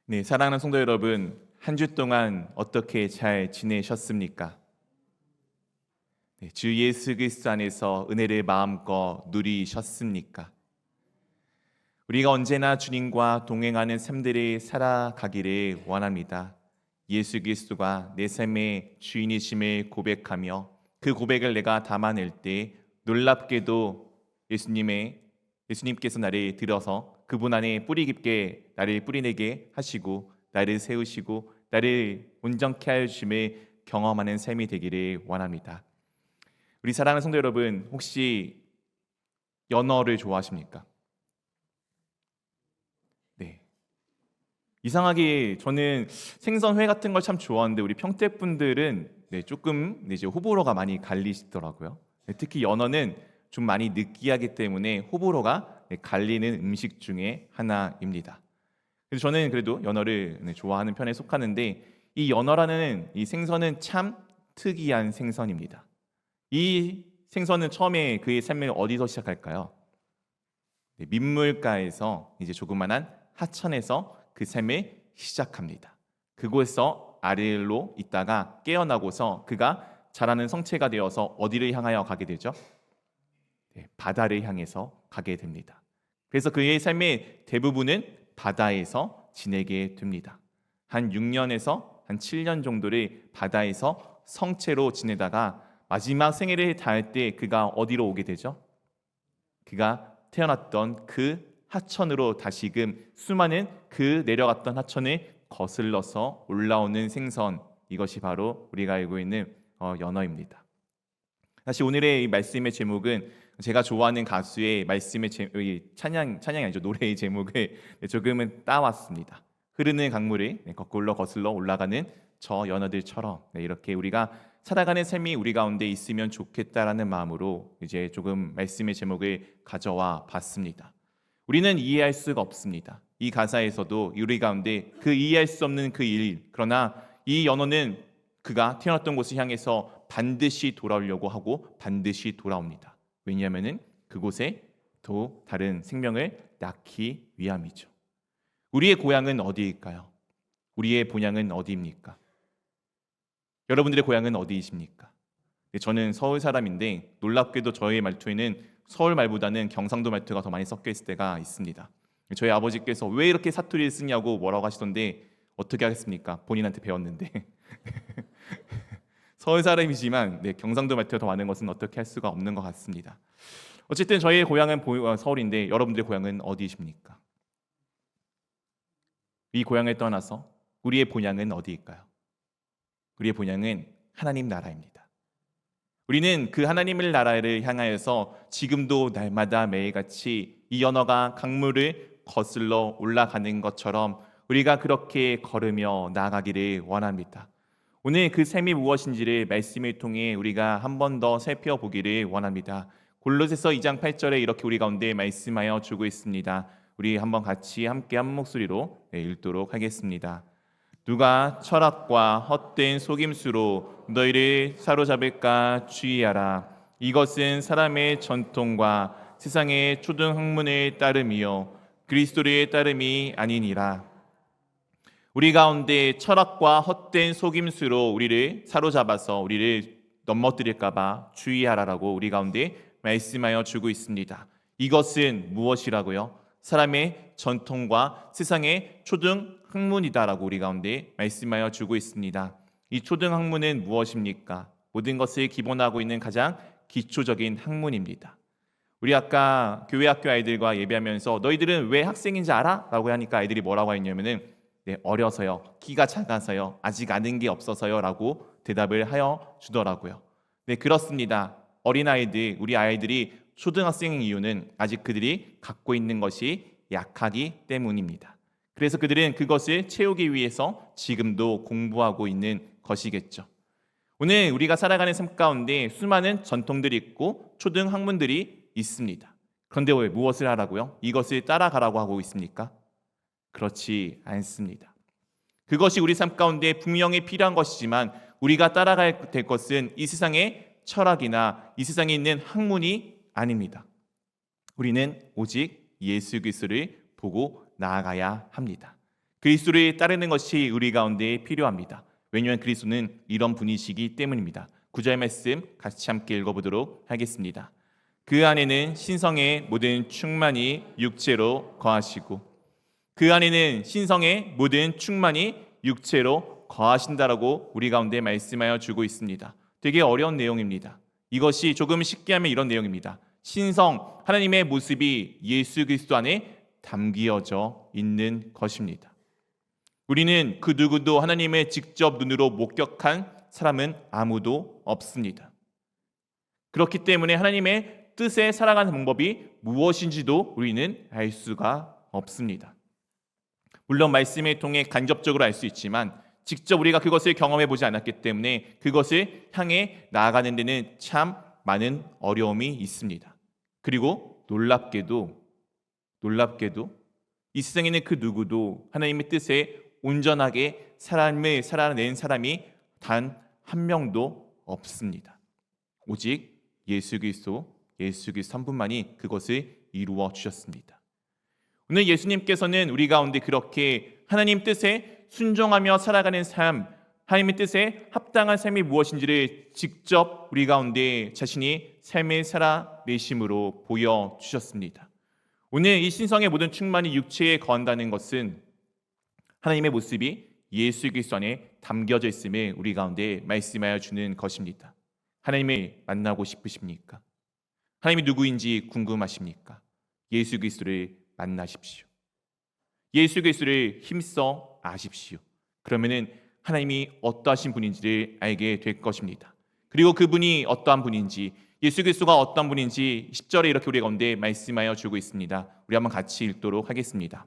네, 사랑하는 성도 여러분, 한 주 동안 어떻게 잘 지내셨습니까? 네, 주 예수 그리스도 안에서 은혜를 마음껏 누리셨습니까? 우리가 언제나 주님과 동행하는 삶들을 살아가기를 원합니다. 예수 그리스도가 내 삶의 주인이심을 고백하며 그 고백을 내가 담아낼 때 놀랍게도 예수님께서 나를 들어서 그분 안에 뿌리 깊게 나를 뿌리내게 하시고 나를 세우시고 나를 온전케 하심을 경험하는 삶이 되기를 원합니다. 우리 사랑하는 성도 여러분, 혹시 연어를 좋아하십니까? 네. 이상하게 저는 생선회 같은 걸 참 좋아하는데 우리 평택 분들은 조금 이제 호불호가 많이 갈리시더라고요. 특히 연어는 좀 많이 느끼하기 때문에 호불호가 갈리는 음식 중에 하나입니다. 그래서 저는 그래도 연어를 좋아하는 편에 속하는데 이 연어라는 이 생선은 참 특이한 생선입니다. 이 생선은 처음에 그의 삶을 어디서 시작할까요? 민물가에서 이제 조그만한 하천에서 그 삶을 시작합니다. 그곳에서 아래로 있다가 깨어나고서 그가 자라는 성체가 되어서 어디를 향하여 가게 되죠? 바다를 향해서 가게 됩니다. 그래서 그의 삶의 대부분은 바다에서 지내게 됩니다. 한 6년에서 한 7년 정도를 바다에서 성체로 지내다가 마지막 생애를 다할 때 그가 어디로 오게 되죠? 그가 태어났던 그 하천으로 다시금 수많은 그 내려갔던 하천을 거슬러서 올라오는 생선, 이것이 바로 우리가 알고 있는 연어입니다. 사실 오늘의 이 말씀의 제목은 제가 좋아하는 가수의 말씀의 찬양이 아니죠, 노래의 제목을 조금은 따왔습니다. 흐르는 강물이 거꾸로 거슬러 올라가는 저 연어들처럼 이렇게 우리가 살아가는 삶이 우리 가운데 있으면 좋겠다라는 마음으로 이제 조금 말씀의 제목을 가져와 봤습니다. 우리는 이해할 수가 없습니다. 이 가사에서도 우리 가운데 그 이해할 수 없는 그 일, 그러나 이 연어는 그가 태어났던 곳을 향해서 반드시 돌아오려고 하고 반드시 돌아옵니다. 왜냐하면은 그곳에 또 다른 생명을 낳기 위함이죠. 우리의 고향은 어디일까요? 우리의 본향은 어디입니까? 여러분들의 고향은 어디이십니까? 저는 서울 사람인데 놀랍게도 저의 말투에는 서울 말보다는 경상도 말투가 더 많이 섞여 있을 때가 있습니다. 저희 아버지께서 왜 이렇게 사투리를 쓰냐고 뭐라고 하시던데 어떻게 하겠습니까? 본인한테 배웠는데. 서울 사람이지만 경상도 말투가 더 많은 것은 어떻게 할 수가 없는 것 같습니다. 어쨌든 저희의 고향은 서울인데 여러분들의 고향은 어디이십니까? 이 고향을 떠나서 우리의 본향은 어디일까요? 우리의 본향은 하나님 나라입니다. 우리는 그 하나님의 나라를 향하여서 지금도 날마다 매일같이 이 연어가 강물을 거슬러 올라가는 것처럼 우리가 그렇게 걸으며 나아가기를 원합니다. 오늘 그 삶이 무엇인지를 말씀을 통해 우리가 한 번 더 살펴보기를 원합니다. 골로새서 2장 8절에 이렇게 우리 가운데 말씀하여 주고 있습니다. 우리 한번 같이 함께 한 목소리로 읽도록 하겠습니다. 누가 철학과 헛된 속임수로 너희를 사로잡을까 주의하라. 이것은 사람의 전통과 세상의 초등 학문의 따름이요 그리스도의 따름이 아니니라. 우리 가운데 철학과 헛된 속임수로 우리를 사로잡아서 우리를 넘어뜨릴까 봐 주의하라라고 우리 가운데 말씀하여 주고 있습니다. 이것은 무엇이라고요? 사람의 전통과 세상의 초등 학문이다라고 우리 가운데 말씀하여 주고 있습니다. 이 초등 학문은 무엇입니까? 모든 것을 기본하고 있는 가장 기초적인 학문입니다. 우리 아까 교회 학교 아이들과 예배하면서 너희들은 왜 학생인지 알아? 라고 하니까 아이들이 뭐라고 했냐면은 어려서요, 키가 작아서요, 아직 아는 게 없어서요 라고 대답을 하여 주더라고요. 네, 그렇습니다. 어린아이들, 우리 아이들이 초등학생인 이유는 아직 그들이 갖고 있는 것이 약하기 때문입니다. 그래서 그들은 그것을 채우기 위해서 지금도 공부하고 있는 것이겠죠. 오늘 우리가 살아가는 삶 가운데 수많은 전통들이 있고 초등 학문들이 있습니다. 그런데 왜 무엇을 하라고요? 이것을 따라가라고 하고 있습니까? 그렇지 않습니다. 그것이 우리 삶 가운데 분명히 필요한 것이지만 우리가 따라가야 될 것은 이 세상의 철학이나 이 세상에 있는 학문이 아닙니다. 우리는 오직 예수 그리스도를 보고 나아가야 합니다. 그리스도를 따르는 것이 우리 가운데 필요합니다. 왜냐하면 그리스도는 이런 분이시기 때문입니다. 9절 말씀 같이 함께 읽어보도록 하겠습니다. 그 안에는 신성의 모든 충만이 육체로 거하시고, 그 안에는 신성의 모든 충만이 육체로 거하신다라고 우리 가운데 말씀하여 주고 있습니다. 되게 어려운 내용입니다. 이것이 조금 쉽게 하면 이런 내용입니다. 신성, 하나님의 모습이 예수 그리스도 안에 담겨져 있는 것입니다. 우리는 그 누구도 하나님의 직접 눈으로 목격한 사람은 아무도 없습니다. 그렇기 때문에 하나님의 뜻에 살아가는 방법이 무엇인지도 우리는 알 수가 없습니다. 물론 말씀을 통해 간접적으로 알 수 있지만 직접 우리가 그것을 경험해 보지 않았기 때문에 그것을 향해 나아가는 데는 참 많은 어려움이 있습니다. 그리고 놀랍게도 이 세상에 있는 그 누구도 하나님의 뜻에 온전하게 삶을 살아낸 사람이 단 한 명도 없습니다. 오직 예수 그리스도 한 분만이 그것을 이루어 주셨습니다. 오늘 예수님께서는 우리 가운데 그렇게 하나님 뜻에 순종하며 살아가는 삶, 하나님의 뜻에 합당한 삶이 무엇인지를 직접 우리 가운데 자신이 삶을 살아내심으로 보여주셨습니다. 오늘 이 신성의 모든 충만이 육체에 거한다는 것은 하나님의 모습이 예수 그리스도 안에 담겨져 있음을 우리 가운데 말씀하여 주는 것입니다. 하나님을 만나고 싶으십니까? 하나님이 누구인지 궁금하십니까? 예수 그리스도를 만나십시오. 예수 그리스도를 힘써 아십시오. 그러면은 하나님이 어떠하신 분인지를 알게 될 것입니다. 그리고 그분이 어떠한 분인지, 예수 그리스도가 어떤 분인지 10절에 이렇게 우리 가운데 말씀하여 주고 있습니다. 우리 한번 같이 읽도록 하겠습니다.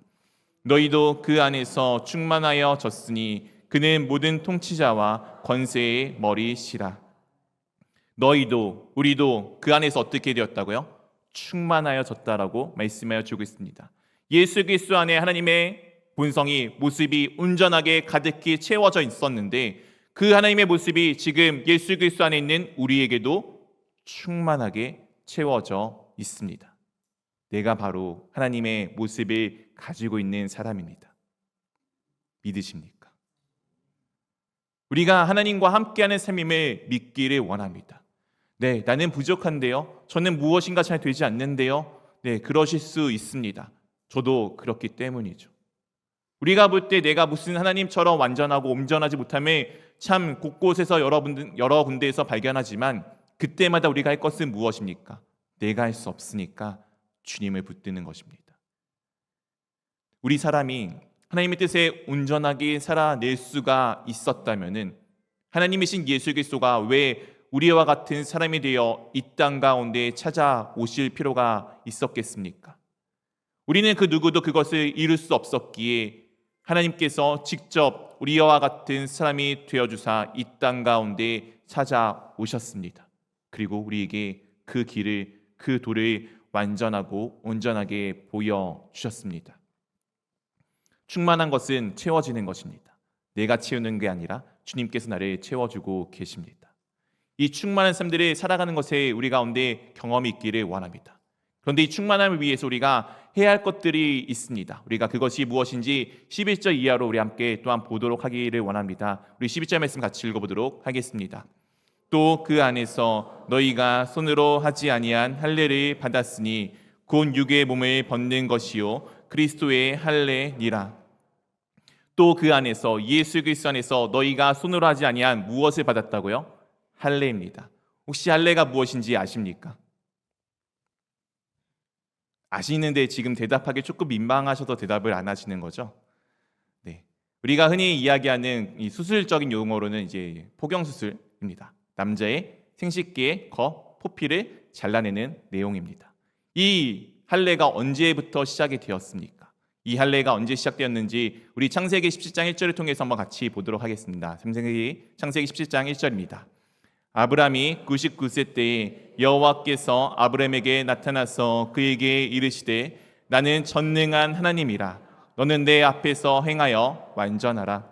너희도 그 안에서 충만하여졌으니 그는 모든 통치자와 권세의 머리시라. 너희도, 우리도 그 안에서 어떻게 되었다고요? 충만하여졌다라고 말씀하여 주고 있습니다. 예수 그리스도 안에 하나님의 본성이, 모습이 온전하게 가득히 채워져 있었는데 그 하나님의 모습이 지금 예수 그리스도 안에 있는 우리에게도 충만하게 채워져 있습니다. 내가 바로 하나님의 모습을 가지고 있는 사람입니다. 믿으십니까? 우리가 하나님과 함께하는 삶임을 믿기를 원합니다. 네, 나는 부족한데요. 저는 무엇인가 잘 되지 않는데요. 네, 그러실 수 있습니다. 저도 그렇기 때문이죠. 우리가 볼 때 내가 무슨 하나님처럼 완전하고 온전하지 못함을 참 곳곳에서 여러 군데에서 발견하지만 그때마다 우리가 할 것은 무엇입니까? 내가 할 수 없으니까 주님을 붙드는 것입니다. 우리 사람이 하나님의 뜻에 온전하게 살아낼 수가 있었다면은 하나님이신 예수 그리스도가 왜 우리와 같은 사람이 되어 이 땅 가운데 찾아오실 필요가 있었겠습니까? 우리는 그 누구도 그것을 이룰 수 없었기에 하나님께서 직접 우리와 같은 사람이 되어주사 이 땅 가운데 찾아오셨습니다. 그리고 우리에게 그 길을, 그 도를 완전하고 온전하게 보여주셨습니다. 충만한 것은 채워지는 것입니다. 내가 채우는 게 아니라 주님께서 나를 채워주고 계십니다. 이 충만한 삶들을 살아가는 것에 우리 가운데 경험이 있기를 원합니다. 그런데 이 충만함을 위해서 우리가 해야 할 것들이 있습니다. 우리가 그것이 무엇인지 11절 이하로 우리 함께 또한 보도록 하기를 원합니다. 우리 11절 말씀 같이 읽어보도록 하겠습니다. 또 그 안에서 너희가 손으로 하지 아니한 할례를 받았으니 곧 육의 몸을 벗는 것이요 그리스도의 할례니라. 또 그 안에서, 예수 그리스도 안에서 너희가 손으로 하지 아니한 무엇을 받았다고요? 할례입니다. 혹시 할례가 무엇인지 아십니까? 아시는데 지금 대답하기 조금 민망하셔서 대답을 안 하시는 거죠? 네, 우리가 흔히 이야기하는 이 수술적인 용어로는 이제 포경 수술입니다. 남자의 생식기의 포피를 잘라내는 내용입니다. 이 할례가 언제부터 시작이 되었습니까? 이 할례가 언제 시작되었는지 우리 창세기 17장 1절을 통해서 한번 같이 보도록 하겠습니다. 창세기 17장 1절입니다. 아브람이 99세 때에 여호와께서 아브람에게 나타나서 그에게 이르시되 나는 전능한 하나님이라 너는 내 앞에서 행하여 완전하라.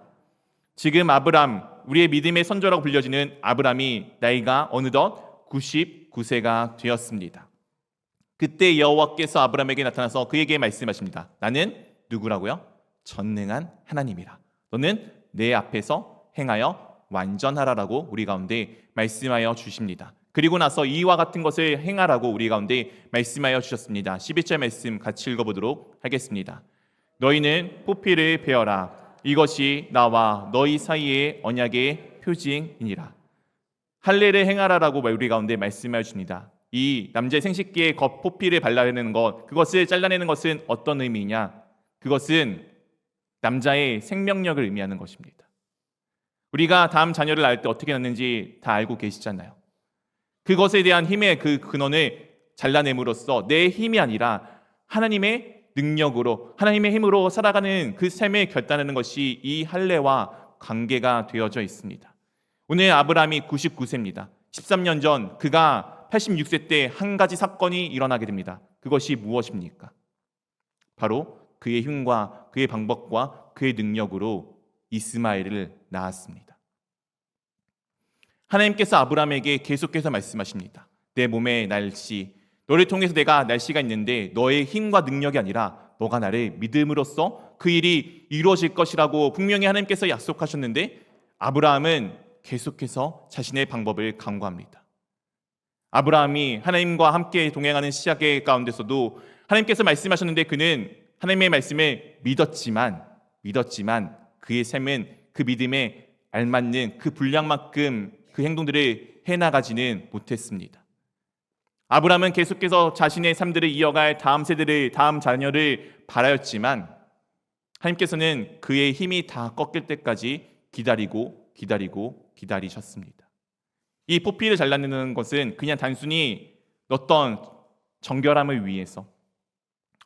지금 아브람, 우리의 믿음의 선조라고 불려지는 아브람이 나이가 어느덧 99세가 되었습니다. 그때 여호와께서 아브람에게 나타나서 그에게 말씀하십니다. 나는 누구라고요? 전능한 하나님이라. 너는 내 앞에서 행하여 완전하라라고 우리 가운데 말씀하여 주십니다. 그리고 나서 이와 같은 것을 행하라고 우리 가운데 말씀하여 주셨습니다. 11절 말씀 같이 읽어보도록 하겠습니다. 너희는 포피를 베어라. 이것이 나와 너희 사이의 언약의 표징이니라. 할례를 행하라라고 우리 가운데 말씀하여 주십니다. 이 남자의 생식기에 겉포피를 발라내는 것, 그것을 잘라내는 것은 어떤 의미냐? 그것은 남자의 생명력을 의미하는 것입니다. 우리가 다음 자녀를 낳을 때 어떻게 낳는지 다 알고 계시잖아요. 그것에 대한 힘의 그 근원을 잘라냄으로써 내 힘이 아니라 하나님의 능력으로, 하나님의 힘으로 살아가는 그 삶을 결단하는 것이 이 할례와 관계가 되어져 있습니다. 오늘 아브라함이 99세입니다. 13년 전 그가 86세 때 한 가지 사건이 일어나게 됩니다. 그것이 무엇입니까? 바로 그의 힘과 그의 방법과 그의 능력으로 이스마엘을 낳았습니다. 하나님께서 아브라함에게 계속해서 말씀하십니다. 내 몸의 날씨, 너를 통해서 내가 날씨가 있는데 너의 힘과 능력이 아니라 너가 나를 믿음으로써 그 일이 이루어질 것이라고 분명히 하나님께서 약속하셨는데 아브라함은 계속해서 자신의 방법을 강구합니다. 아브라함이 하나님과 함께 동행하는 시작의 가운데서도 하나님께서 말씀하셨는데 그는 하나님의 말씀을 믿었지만 그의 삶은 그 믿음에 알맞는 그 분량만큼 그 행동들을 해나가지는 못했습니다. 아브라함은 계속해서 자신의 삶들을 이어갈 다음 세대를, 다음 자녀를 바라였지만 하나님께서는 그의 힘이 다 꺾일 때까지 기다리셨습니다. 이 포피를 잘라내는 것은 그냥 단순히 어떤 정결함을 위해서,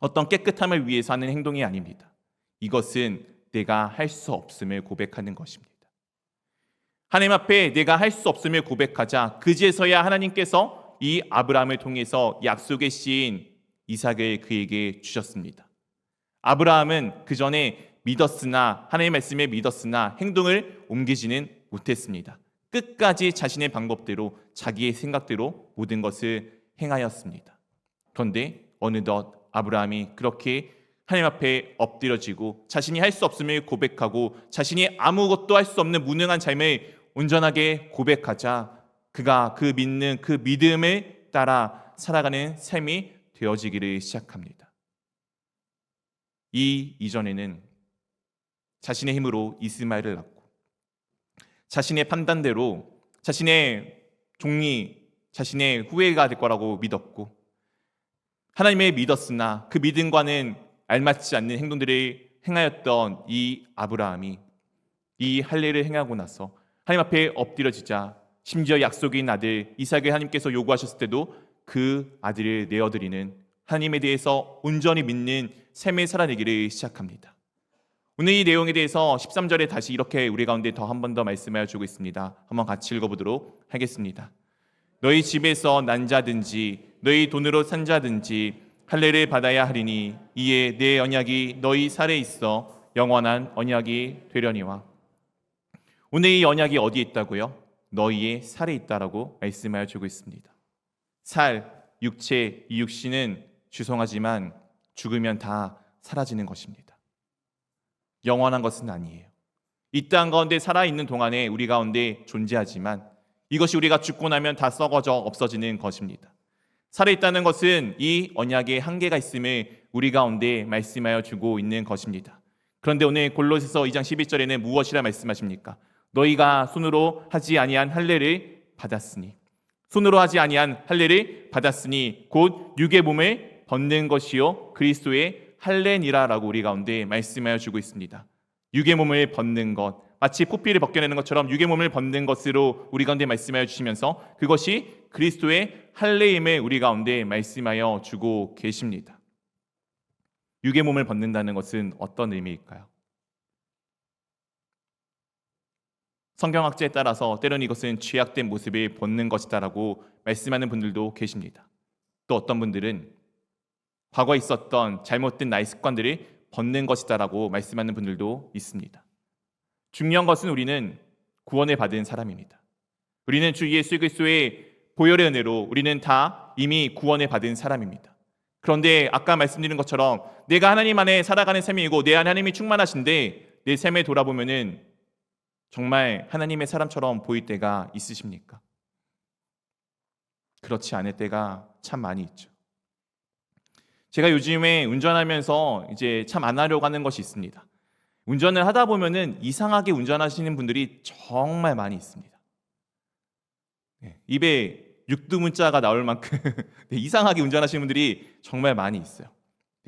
어떤 깨끗함을 위해서 하는 행동이 아닙니다. 이것은 내가 할 수 없음을 고백하는 것입니다. 하나님 앞에 내가 할 수 없음을 고백하자 그제서야 하나님께서 이 아브라함을 통해서 약속의 씨인 이삭을 그에게 주셨습니다. 아브라함은 그 전에 믿었으나 하나님의 말씀에 믿었으나 행동을 옮기지는 못했습니다. 끝까지 자신의 방법대로 자기의 생각대로 모든 것을 행하였습니다. 그런데 어느덧 아브라함이 그렇게 하나님 앞에 엎드려지고 자신이 할 수 없음을 고백하고 자신이 아무것도 할 수 없는 무능한 삶을 온전하게 고백하자 그가 그 믿는 그 믿음을 따라 살아가는 삶이 되어지기를 시작합니다. 이 이전에는 자신의 힘으로 이스마엘을 낳고 자신의 판단대로 자신의 종이 자신의 후예가 될 거라고 믿었고 하나님을 믿었으나 그 믿음과는 알맞지 않는 행동들을 행하였던 이 아브라함이 이 할례를 행하고 나서 하나님 앞에 엎드려지자 심지어 약속인 아들 이삭을 하나님께서 요구하셨을 때도 그 아들을 내어드리는 하나님에 대해서 온전히 믿는 삶을 살아내기를 시작합니다. 오늘 이 내용에 대해서 13절에 다시 이렇게 우리 가운데 더 한 번 더 말씀하여 주고 있습니다. 한번 같이 읽어보도록 하겠습니다. 너희 집에서 난 자든지 너희 돈으로 산 자든지 할례를 받아야 하리니 이에 내 언약이 너희 살에 있어 영원한 언약이 되려니와. 오늘 이 언약이 어디에 있다고요? 너희의 살에 있다라고 말씀하여 주고 있습니다. 살, 육체, 이 육신은 죄송하지만 죽으면 다 사라지는 것입니다. 영원한 것은 아니에요. 이 땅 가운데 살아있는 동안에 우리 가운데 존재하지만 이것이 우리가 죽고 나면 다 썩어져 없어지는 것입니다. 살아있다는 것은 이 언약에 한계가 있음을 우리 가운데 말씀하여 주고 있는 것입니다. 그런데 오늘 골로새서 2장 11절에는 무엇이라 말씀하십니까? 너희가 손으로 하지 아니한 할례를 받았으니 손으로 하지 아니한 할례를 받았으니 곧 육의 몸을 벗는 것이요 그리스도의 할례니라라고 우리 가운데 말씀하여 주고 있습니다. 육의 몸을 벗는 것, 마치 포피를 벗겨내는 것처럼 육의 몸을 벗는 것으로 우리 가운데 말씀하여 주시면서 그것이 그리스도의 할례임을 우리 가운데 말씀하여 주고 계십니다. 육의 몸을 벗는다는 것은 어떤 의미일까요? 성경학자에 따라서 때로는 이것은 죄악된 모습을 벗는 것이다라고 말씀하는 분들도 계십니다. 또 어떤 분들은 과거에 있었던 잘못된 나의 습관들을 벗는 것이다라고 말씀하는 분들도 있습니다. 중요한 것은 우리는 구원을 받은 사람입니다. 우리는 주 예수 그리스도의 보혈의 은혜로 우리는 다 이미 구원을 받은 사람입니다. 그런데 아까 말씀드린 것처럼 내가 하나님 안에 살아가는 삶이고 내 안에 하나님이 충만하신데 내 삶에 돌아보면은 정말 하나님의 사람처럼 보일 때가 있으십니까? 그렇지 않을 때가 참 많이 있죠. 제가 요즘에 운전하면서 이제 참 안 하려고 하는 것이 있습니다. 운전을 하다 보면은 이상하게 운전하시는 분들이 정말 많이 있습니다. 입에 육두문자가 나올 만큼 이상하게 운전하시는 분들이 정말 많이 있어요.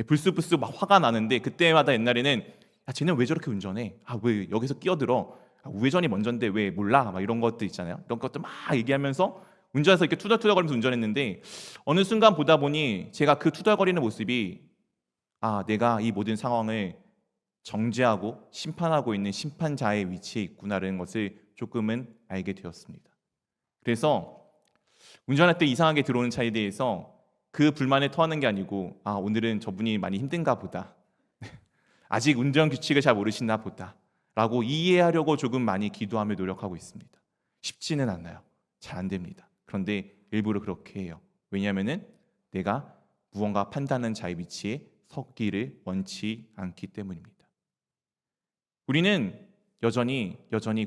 불쑥불쑥 막 화가 나는데 그때마다 옛날에는 야, 쟤는 왜 저렇게 운전해? 왜 여기서 끼어들어? 우회전이 먼저인데 왜 몰라? 막 이런 것들 있잖아요. 이런 것들 막 얘기하면서 운전해서 이렇게 투덜투덜거리면서 운전했는데 어느 순간 보다 보니 제가 그 투덜거리는 모습이 내가 이 모든 상황을 정죄하고 심판하고 있는 심판자의 위치에 있구나라는 것을 조금은 알게 되었습니다. 그래서 운전할 때 이상하게 들어오는 차에 대해서 그 불만을 토하는 게 아니고 오늘은 저분이 많이 힘든가 보다. 아직 운전 규칙을 잘 모르시나 보다. 라고 이해하려고 조금 많이 기도하며 노력하고 있습니다. 쉽지는 않아요. 잘 안 됩니다. 그런데 일부러 그렇게 해요. 왜냐하면 내가 무언가 판단하는 자의 위치에 서기를 원치 않기 때문입니다. 우리는 여전히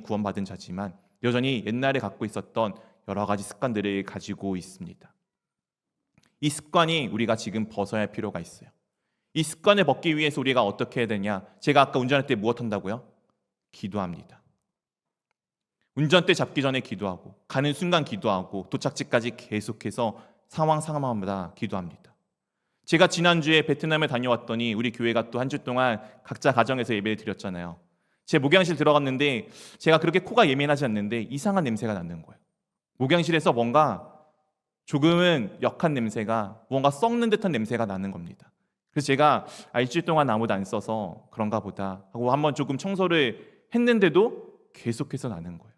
구원받은 자지만 여전히 옛날에 갖고 있었던 여러 가지 습관들을 가지고 있습니다. 이 습관이 우리가 지금 벗어야 할 필요가 있어요. 이 습관을 벗기 위해서 우리가 어떻게 해야 되냐? 제가 아까 운전할 때 무엇 한다고요? 기도합니다. 운전대 잡기 전에 기도하고 가는 순간 기도하고 도착지까지 계속해서 상황마다 기도합니다. 제가 지난주에 베트남에 다녀왔더니 우리 교회가 또 한 주 동안 각자 가정에서 예배를 드렸잖아요. 제 목양실 들어갔는데 제가 그렇게 코가 예민하지 않는데 이상한 냄새가 나는 거예요. 목양실에서 뭔가 조금은 역한 냄새가 무언가 썩는 듯한 냄새가 나는 겁니다. 그래서 제가 일주일 동안 아무도 안 써서 그런가 보다 하고 한번 조금 청소를 했는데도 계속해서 나는 거예요.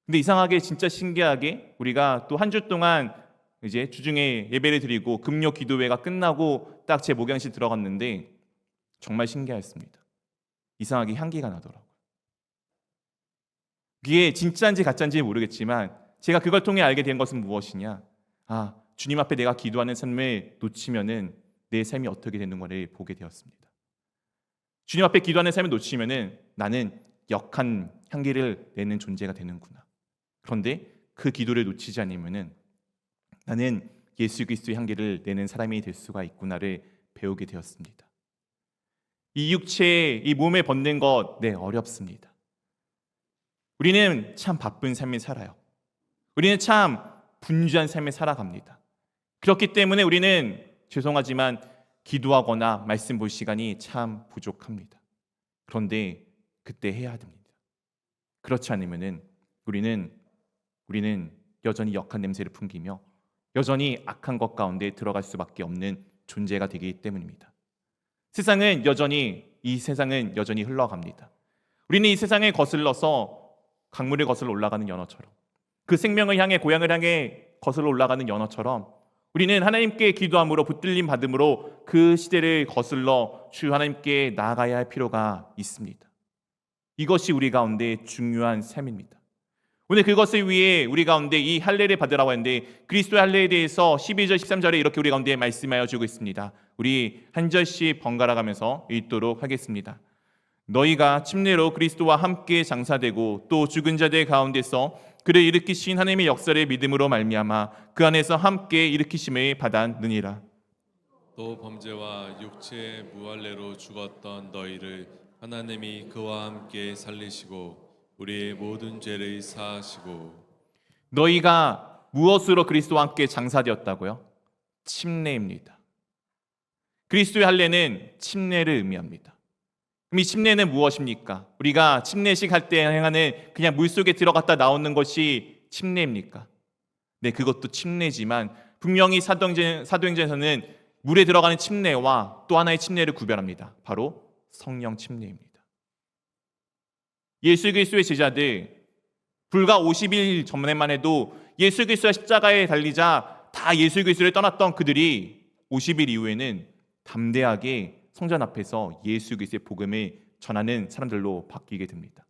근데 이상하게 진짜 신기하게 우리가 또 한 주 동안 이제 주중에 예배를 드리고 금요 기도회가 끝나고 딱 제 목양실 들어갔는데 정말 신기했습니다. 이상하게 향기가 나더라고요. 그게 진짜인지 가짜인지 모르겠지만 제가 그걸 통해 알게 된 것은 무엇이냐? 주님 앞에 내가 기도하는 삶을 놓치면은 내 삶이 어떻게 되는 것을 보게 되었습니다. 주님 앞에 기도하는 삶을 놓치면은 나는 역한 향기를 내는 존재가 되는구나. 그런데 그 기도를 놓치지 않으면은 나는 예수 그리스도의 향기를 내는 사람이 될 수가 있구나를 배우게 되었습니다. 이 육체에 이 몸에 벗는 것 어렵습니다. 우리는 참 바쁜 삶을 살아요. 우리는 참 분주한 삶을 살아갑니다. 그렇기 때문에 우리는 죄송하지만 기도하거나 말씀 볼 시간이 참 부족합니다. 그런데 그때 해야 됩니다. 그렇지 않으면은 우리는 여전히 역한 냄새를 풍기며 여전히 악한 것 가운데 들어갈 수밖에 없는 존재가 되기 때문입니다. 이 세상은 여전히 흘러갑니다. 우리는 이 세상에 거슬러서 강물을 거슬러 올라가는 연어처럼 그 생명을 향해 고향을 향해 거슬러 올라가는 연어처럼 우리는 하나님께 기도함으로 붙들림 받음으로 그 시대를 거슬러 주 하나님께 나아가야 할 필요가 있습니다. 이것이 우리 가운데 중요한 삶입니다. 오늘 그것을 위해 우리 가운데 이 할례를 받으라고 하는데 그리스도의 할례에 대해서 12절 13절에 이렇게 우리 가운데 말씀하여 주고 있습니다. 우리 한 절씩 번갈아 가면서 읽도록 하겠습니다. 너희가 침례로 그리스도와 함께 장사되고 또 죽은 자들 가운데서 그를 일으키신 하나님의 역사를 믿음으로 말미암아 그 안에서 함께 일으키심을 받았느니라. 또 범죄와 육체의 무할례로 죽었던 너희를 하나님이 그와 함께 살리시고 우리의 모든 죄를 사하시고. 너희가 무엇으로 그리스도와 함께 장사되었다고요? 침례입니다. 그리스도의 할례는 침례를 의미합니다. 그럼 이 침례는 무엇입니까? 우리가 침례식 할 때 행하는 그냥 물속에 들어갔다 나오는 것이 침례입니까? 네, 그것도 침례지만 분명히 사도행전에서는 물에 들어가는 침례와 또 하나의 침례를 구별합니다. 바로 성령 침례입니다. 예수 그리스도의 제자들 불과 50일 전에만 해도 예수 그리스도가 십자가에 달리자 다 예수 그리스도를 떠났던 그들이 50일 이후에는 담대하게 성전 앞에서 예수 그리스도의 복음을 전하는 사람들로 바뀌게 됩니다.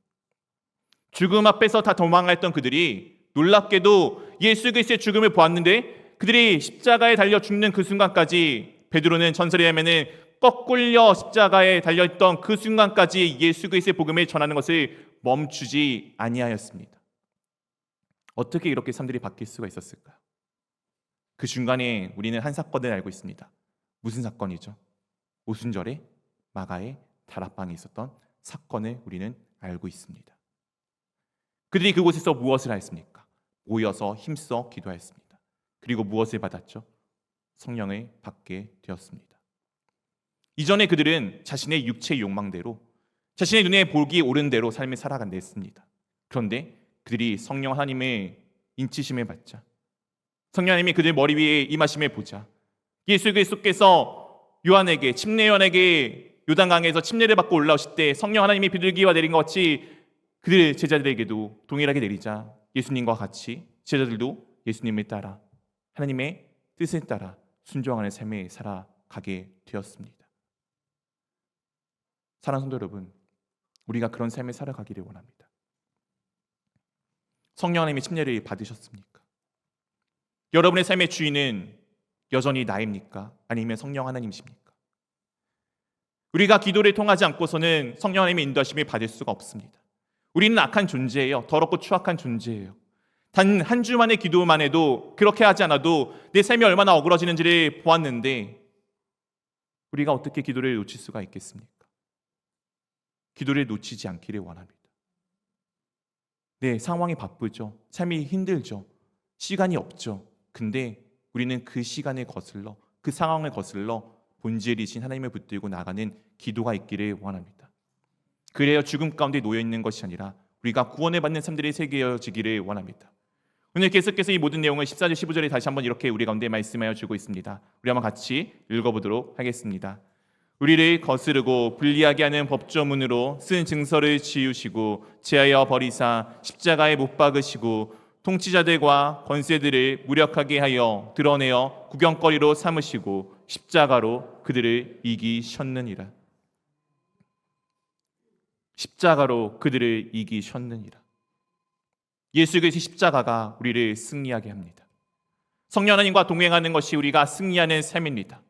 죽음 앞에서 다 도망했던 그들이 놀랍게도 예수 그리스도의 죽음을 보았는데 그들이 십자가에 달려 죽는 그 순간까지 베드로는 전설에 의하면은 거꾸려 십자가에 달려있던 그 순간까지 예수 그리스도의 복음을 전하는 것을 멈추지 아니하였습니다. 어떻게 이렇게 사람들이 바뀔 수가 있었을까요? 그 중간에 우리는 한 사건을 알고 있습니다. 무슨 사건이죠? 오순절에 마가의 다락방에 있었던 사건을 우리는 알고 있습니다. 그들이 그곳에서 무엇을 하였습니까? 모여서 힘써 기도하였습니다. 그리고 무엇을 받았죠? 성령을 받게 되었습니다. 이전에 그들은 자신의 육체의 욕망대로, 자신의 눈에 보기 옳은 대로 삶을 살아간댔습니다. 그런데 그들이 성령 하나님의 인치심을 받자, 성령 하나님이 그들 머리 위에 임하심을 보자, 예수 그리스도께서 요한에게, 침례 요한에게 요단강에서 침례를 받고 올라오실 때 성령 하나님이 비둘기와 내린 것 같이 그들 제자들에게도 동일하게 내리자 예수님과 같이 제자들도 예수님을 따라 하나님의 뜻을 따라 순종하는 삶을 살아가게 되었습니다. 사랑하는 성도 여러분, 우리가 그런 삶을 살아가기를 원합니다. 성령 하나님의 침례를 받으셨습니까? 여러분의 삶의 주인은 여전히 나입니까? 아니면 성령 하나님이십니까? 우리가 기도를 통하지 않고서는 성령 하나님의 인도하심을 받을 수가 없습니다. 우리는 악한 존재예요. 더럽고 추악한 존재예요. 단 한 주만의 기도만 해도 그렇게 하지 않아도 내 삶이 얼마나 어그러지는지를 보았는데 우리가 어떻게 기도를 놓칠 수가 있겠습니까? 기도를 놓치지 않기를 원합니다. 네, 상황이 바쁘죠. 삶이 힘들죠. 시간이 없죠. 근데 우리는 그 시간을 거슬러, 그 상황을 거슬러 본질이신 하나님을 붙들고 나가는 기도가 있기를 원합니다. 그래야 죽음 가운데 놓여있는 것이 아니라 우리가 구원을 받는 삶들이 새겨지기를 원합니다. 오늘 계속해서 이 모든 내용을 14절 15절에 다시 한번 이렇게 우리 가운데 말씀하여 주고 있습니다. 우리 한번 같이 읽어보도록 하겠습니다. 우리를 거스르고 불리하게 하는 법조문으로 쓴 증서를 지우시고 제하여 버리사 십자가에 못 박으시고 통치자들과 권세들을 무력하게 하여 드러내어 구경거리로 삼으시고 십자가로 그들을 이기셨느니라. 십자가로 그들을 이기셨느니라. 예수 그리스도의 십자가가 우리를 승리하게 합니다. 성령 하나님과 동행하는 것이 우리가 승리하는 삶입니다.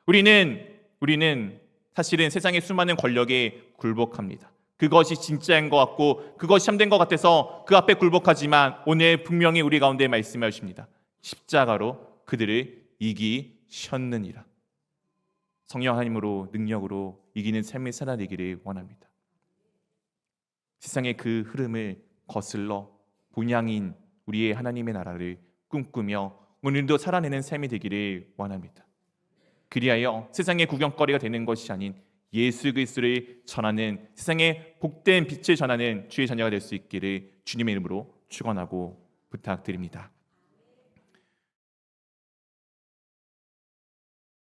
우리는 사실은 세상의 수많은 권력에 굴복합니다. 그것이 진짜인 것 같고 그것이 참된 것 같아서 그 앞에 굴복하지만 오늘 분명히 우리 가운데 말씀해 주십니다. 십자가로 그들을 이기셨느니라. 성령 하나님으로 능력으로 이기는 삶을 살아내기를 원합니다. 세상의 그 흐름을 거슬러 본향인 우리의 하나님의 나라를 꿈꾸며 오늘도 살아내는 삶이 되기를 원합니다. 그리하여 세상의 구경거리가 되는 것이 아닌 예수 그리스도를 전하는, 세상의 복된 빛을 전하는 주의 자녀가 될 수 있기를 주님의 이름으로 축원하고 부탁드립니다.